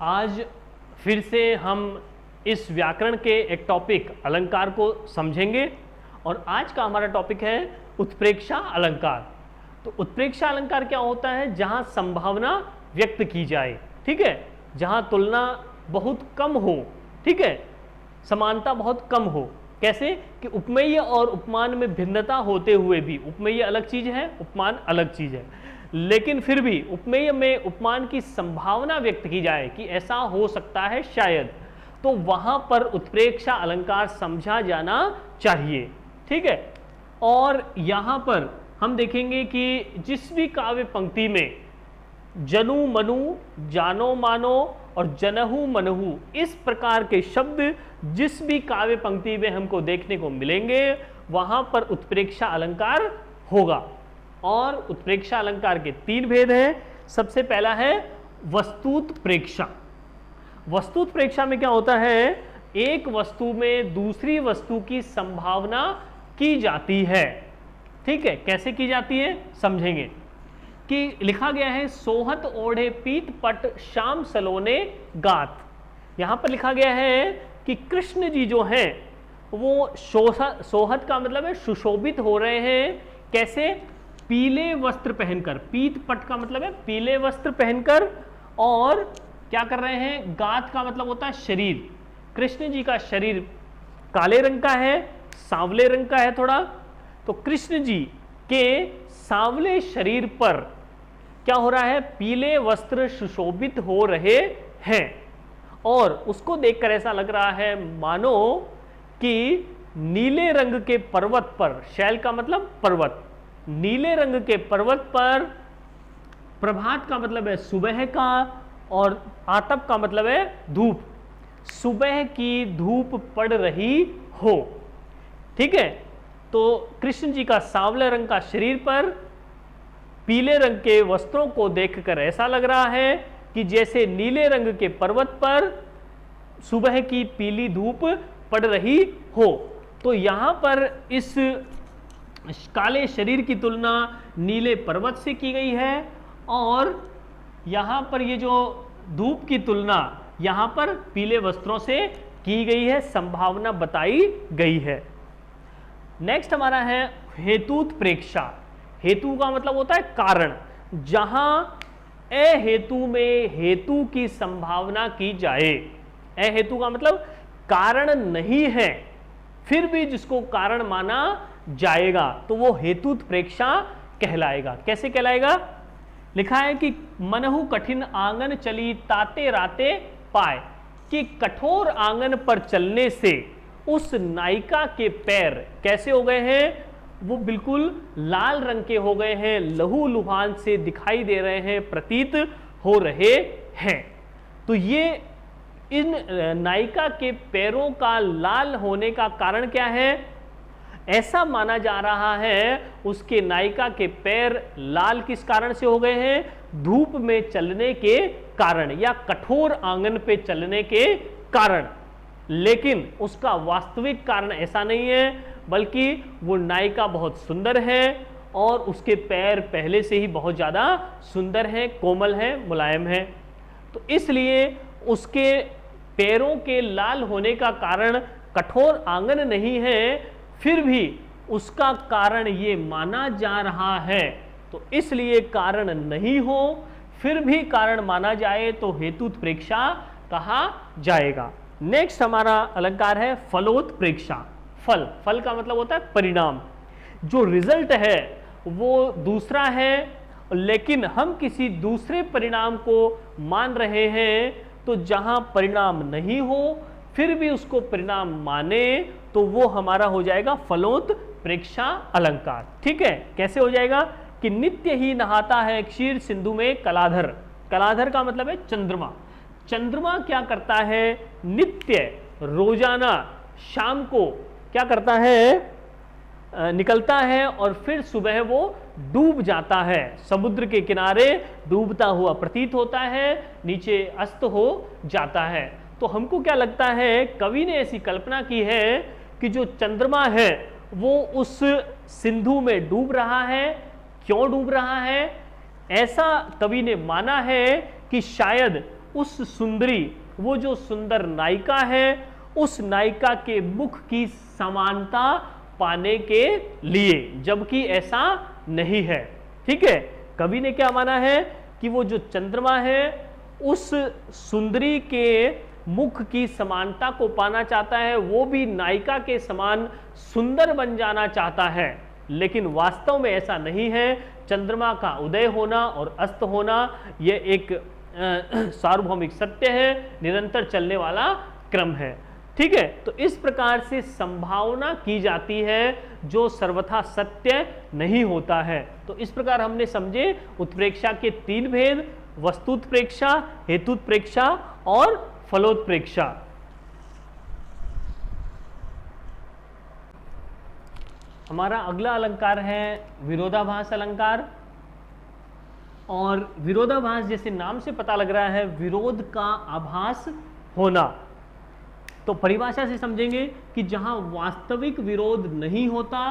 आज फिर से हम इस व्याकरण के एक टॉपिक अलंकार को समझेंगे और आज का हमारा टॉपिक है उत्प्रेक्षा अलंकार। तो उत्प्रेक्षा अलंकार क्या होता है? जहां संभावना व्यक्त की जाए, ठीक है, जहां तुलना बहुत कम हो, ठीक है, समानता बहुत कम हो। कैसे कि उपमेय और उपमान में भिन्नता होते हुए भी, उपमेय अलग चीज है, उपमान अलग चीज है, लेकिन फिर भी उपमेय में उपमान की संभावना व्यक्त की जाए कि ऐसा हो सकता है शायद, तो वहां पर उत्प्रेक्षा अलंकार समझा जाना चाहिए, ठीक है। और यहां पर हम देखेंगे कि जिस भी काव्य पंक्ति में जनु मनु, जानो मानो और जनहु मनहु इस प्रकार के शब्द जिस भी काव्य पंक्ति में हमको देखने को मिलेंगे वहां पर उत्प्रेक्षा अलंकार होगा। और उत्प्रेक्षा अलंकार के तीन भेद हैं। सबसे पहला है वस्तुत्प्रेक्षा। वस्तुत्प्रेक्षा में क्या होता है? एक वस्तु में दूसरी वस्तु की संभावना की जाती है, ठीक है। कैसे की जाती है समझेंगे कि लिखा गया है सोहत ओढ़े पीत पट श्याम सलोने गात। यहां पर लिखा गया है कि कृष्ण जी जो हैं वो सोहत का मतलब है सुशोभित हो रहे हैं। कैसे? पीले वस्त्र पहनकर, पीत पट का मतलब है पीले वस्त्र पहनकर, और क्या कर रहे हैं? गात का मतलब होता है शरीर। कृष्ण जी का शरीर काले रंग का है, सांवले रंग का है थोड़ा। तो कृष्ण जी के सांवले शरीर पर क्या हो रहा है? पीले वस्त्र सुशोभित हो रहे हैं और उसको देखकर ऐसा लग रहा है मानो कि नीले रंग के पर्वत पर, शैल का मतलब पर्वत, नीले रंग के पर्वत पर प्रभात का मतलब है सुबह का और आतप का मतलब है धूप, सुबह की धूप पड़ रही हो, ठीक है। तो कृष्ण जी का सांवले रंग का शरीर पर पीले रंग के वस्त्रों को देखकर ऐसा लग रहा है कि जैसे नीले रंग के पर्वत पर सुबह की पीली धूप पड़ रही हो। तो यहां पर इस काले शरीर की तुलना नीले पर्वत से की गई है और यहां पर ये जो धूप की तुलना यहां पर पीले वस्त्रों से की गई है, संभावना बताई गई है। नेक्स्ट हमारा है हेतुत्प्रेक्षा। हेतु का मतलब होता है कारण, जहां अहेतु में हेतु की संभावना की जाए। अहेतु का मतलब कारण नहीं है फिर भी जिसको कारण माना जाएगा तो वो हेतुत्प्रेक्षा कहलाएगा। कैसे कहलाएगा? लिखा है कि मनहु कठिन आंगन चली ताते राते पाए, कि कठोर आंगन पर चलने से उस नायिका के पैर कैसे हो गए हैं? वो बिल्कुल लाल रंग के हो गए हैं, लहू लुहान से दिखाई दे रहे हैं, प्रतीत हो रहे हैं। तो ये इन नायिका के पैरों का लाल होने का कारण क्या है? ऐसा माना जा रहा है उसके नायिका के पैर लाल किस कारण से हो गए हैं? धूप में चलने के कारण या कठोर आंगन पे चलने के कारण। लेकिन उसका वास्तविक कारण ऐसा नहीं है, बल्कि वो नायिका बहुत सुंदर है और उसके पैर पहले से ही बहुत ज्यादा सुंदर हैं, कोमल हैं, मुलायम हैं। तो इसलिए उसके पैरों के लाल होने का कारण कठोर आंगन नहीं है, फिर भी उसका कारण ये माना जा रहा है। तो इसलिए कारण नहीं हो फिर भी कारण माना जाए तो हेतुत्प्रेक्षा कहा जाएगा। नेक्स्ट हमारा अलंकार है फलोत्प्रेक्षा। फल, फल का मतलब होता है परिणाम। जो रिजल्ट है वो दूसरा है, लेकिन हम किसी दूसरे परिणाम को मान रहे हैं, तो जहां परिणाम नहीं हो फिर भी उसको परिणाम माने तो वो हमारा हो जाएगा फलोत्प्रेक्षा अलंकार, ठीक है। कैसे हो जाएगा? कि नित्य ही नहाता है क्षीर सिंधु में कलाधर। कलाधर का मतलब है चंद्रमा। चंद्रमा क्या करता है? नित्य, रोजाना शाम को क्या करता है? निकलता है और फिर सुबह वो डूब जाता है, समुद्र के किनारे डूबता हुआ प्रतीत होता है, नीचे अस्त हो जाता है। तो हमको क्या लगता है? कवि ने ऐसी कल्पना की है कि जो चंद्रमा है वो उस सिंधु में डूब रहा है। क्यों डूब रहा है? ऐसा कवि ने माना है कि शायद उस सुंदरी, वो जो सुंदर नायिका है, उस नायिका के मुख की समानता पाने के लिए, जबकि ऐसा नहीं है। ठीक है, कवि ने क्या माना है कि वो जो चंद्रमा है उस सुंदरी के मुख की समानता को पाना चाहता है, वो भी नायिका के समान सुंदर बन जाना चाहता है, लेकिन वास्तव में ऐसा नहीं है। चंद्रमा का उदय होना और अस्त होना यह एक सार्वभौमिक सत्य है, निरंतर चलने वाला क्रम है। ठीक है, तो इस प्रकार से संभावना की जाती है जो सर्वथा सत्य नहीं होता है। तो इस प्रकार हमने समझे उत्प्रेक्षा के 3 भेद, वस्तुत्प्रेक्षा, हेतुत्प्रेक्षा और फलोत्प्रेक्षा। हमारा अगला अलंकार है विरोधाभास अलंकार। और विरोधाभास जैसे नाम से पता लग रहा है, विरोध का आभास होना। तो परिभाषा से समझेंगे कि जहां वास्तविक विरोध नहीं होता,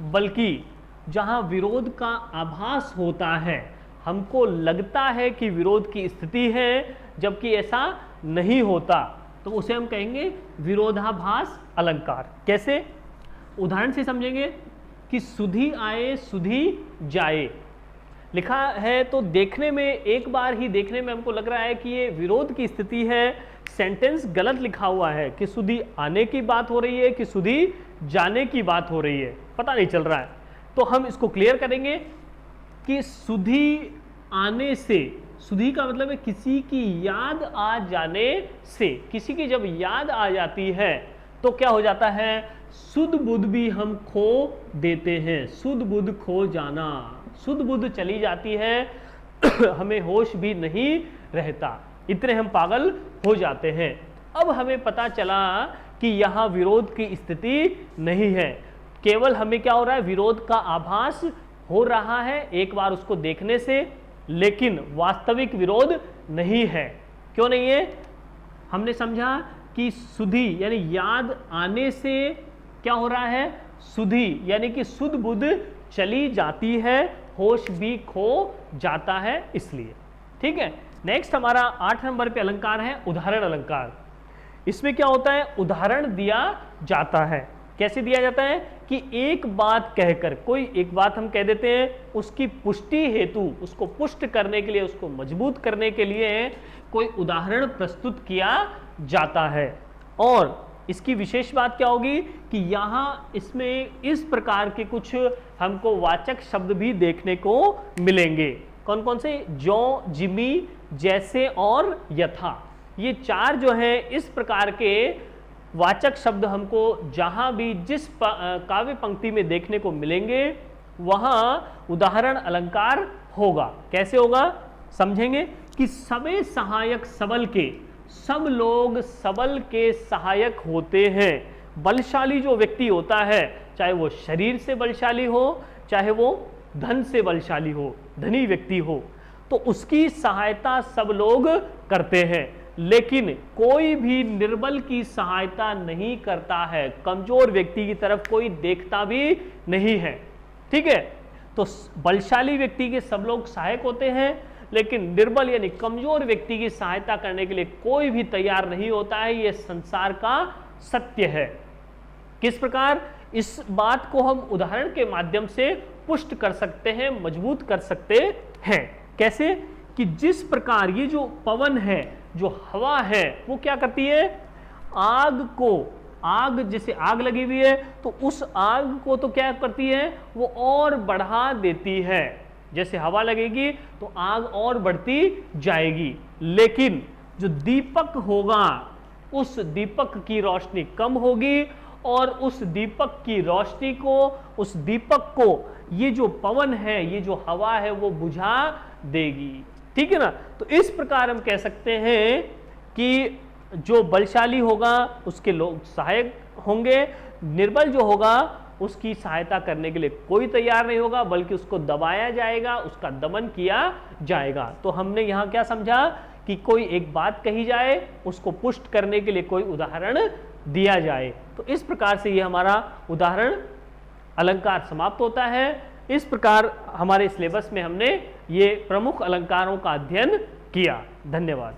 बल्कि जहां विरोध का आभास होता है, हमको लगता है कि विरोध की स्थिति है जबकि ऐसा नहीं होता, तो उसे हम कहेंगे विरोधाभास अलंकार। कैसे? उदाहरण से समझेंगे कि सुधी आए सुधी जाए लिखा है, तो देखने में, एक बार ही देखने में हमको लग रहा है कि ये विरोध की स्थिति है। सेंटेंस गलत लिखा हुआ है कि सुधी आने की बात हो रही है कि सुधी जाने की बात हो रही है, पता नहीं चल रहा है। तो हम इसको क्लियर करेंगे कि सुधी आने से, सुधी का मतलब है किसी की याद आ जाने से, किसी की जब याद आ जाती है तो क्या हो जाता है, सुध बुध भी हम खो देते हैं। सुध बुध खो जाना, सुध बुध चली जाती है, हमें होश भी नहीं रहता, इतने हम पागल हो जाते हैं। अब हमें पता चला कि यहां विरोध की स्थिति नहीं है, केवल हमें क्या हो रहा है, विरोध का आभास हो रहा है एक बार उसको देखने से, लेकिन वास्तविक विरोध नहीं है। क्यों नहीं है? हमने समझा कि सुधी यानी याद आने से क्या हो रहा है, सुधी यानी कि सुध बुध चली जाती है, होश भी खो जाता है, इसलिए। ठीक है, नेक्स्ट हमारा 8 नंबर पे अलंकार है उदाहरण अलंकार। इसमें क्या होता है, उदाहरण दिया जाता है। कैसे दिया जाता है कि एक बात कहकर, कोई एक बात हम कह देते हैं, उसकी पुष्टि हेतु, उसको पुष्ट करने के लिए, उसको मजबूत करने के लिए कोई उदाहरण प्रस्तुत किया जाता है। और इसकी विशेष बात क्या होगी कि यहाँ इसमें इस प्रकार के कुछ हमको वाचक शब्द भी देखने को मिलेंगे। कौन कौन से? जो, जिमी, जैसे और यथा। ये 4 जो है इस प्रकार के वाचक शब्द हमको जहां भी जिस काव्य पंक्ति में देखने को मिलेंगे वहां उदाहरण अलंकार होगा। कैसे होगा समझेंगे कि सबे सहायक सबल के, सब लोग सबल के सहायक होते हैं। बलशाली जो व्यक्ति होता है, चाहे वो शरीर से बलशाली हो, चाहे वो धन से बलशाली हो, धनी व्यक्ति हो, तो उसकी सहायता सब लोग करते हैं, लेकिन कोई भी निर्बल की सहायता नहीं करता है। कमजोर व्यक्ति की तरफ कोई देखता भी नहीं है। ठीक है, तो बलशाली व्यक्ति के सब लोग सहायक होते हैं, लेकिन निर्बल यानी कमजोर व्यक्ति की सहायता करने के लिए कोई भी तैयार नहीं होता है। यह संसार का सत्य है। किस प्रकार? इस बात को हम उदाहरण के माध्यम से पुष्ट कर सकते हैं, मजबूत कर सकते हैं। कैसे? कि जिस प्रकार ये जो पवन है, जो हवा है, वो क्या करती है, आग को, आग जैसे आग लगी हुई है तो उस आग को तो क्या करती है, वो और बढ़ा देती है। जैसे हवा लगेगी तो आग और बढ़ती जाएगी, लेकिन जो दीपक होगा उस दीपक की रोशनी कम होगी और उस दीपक की रोशनी को, उस दीपक को ये जो पवन है, ये जो हवा है, वो बुझा देगी। ठीक है ना? तो इस प्रकार हम कह सकते हैं कि जो बलशाली होगा उसके लोग सहायक होंगे, निर्बल जो होगा उसकी सहायता करने के लिए कोई तैयार नहीं होगा, बल्कि उसको दबाया जाएगा, उसका दमन किया जाएगा। तो हमने यहाँ क्या समझा कि कोई एक बात कही जाए, उसको पुष्ट करने के लिए कोई उदाहरण दिया जाए। तो इस प्रकार से ये हमारा उदाहरण अलंकार समाप्त होता है। इस प्रकार हमारे सिलेबस में हमने ये प्रमुख अलंकारों का अध्ययन किया। धन्यवाद।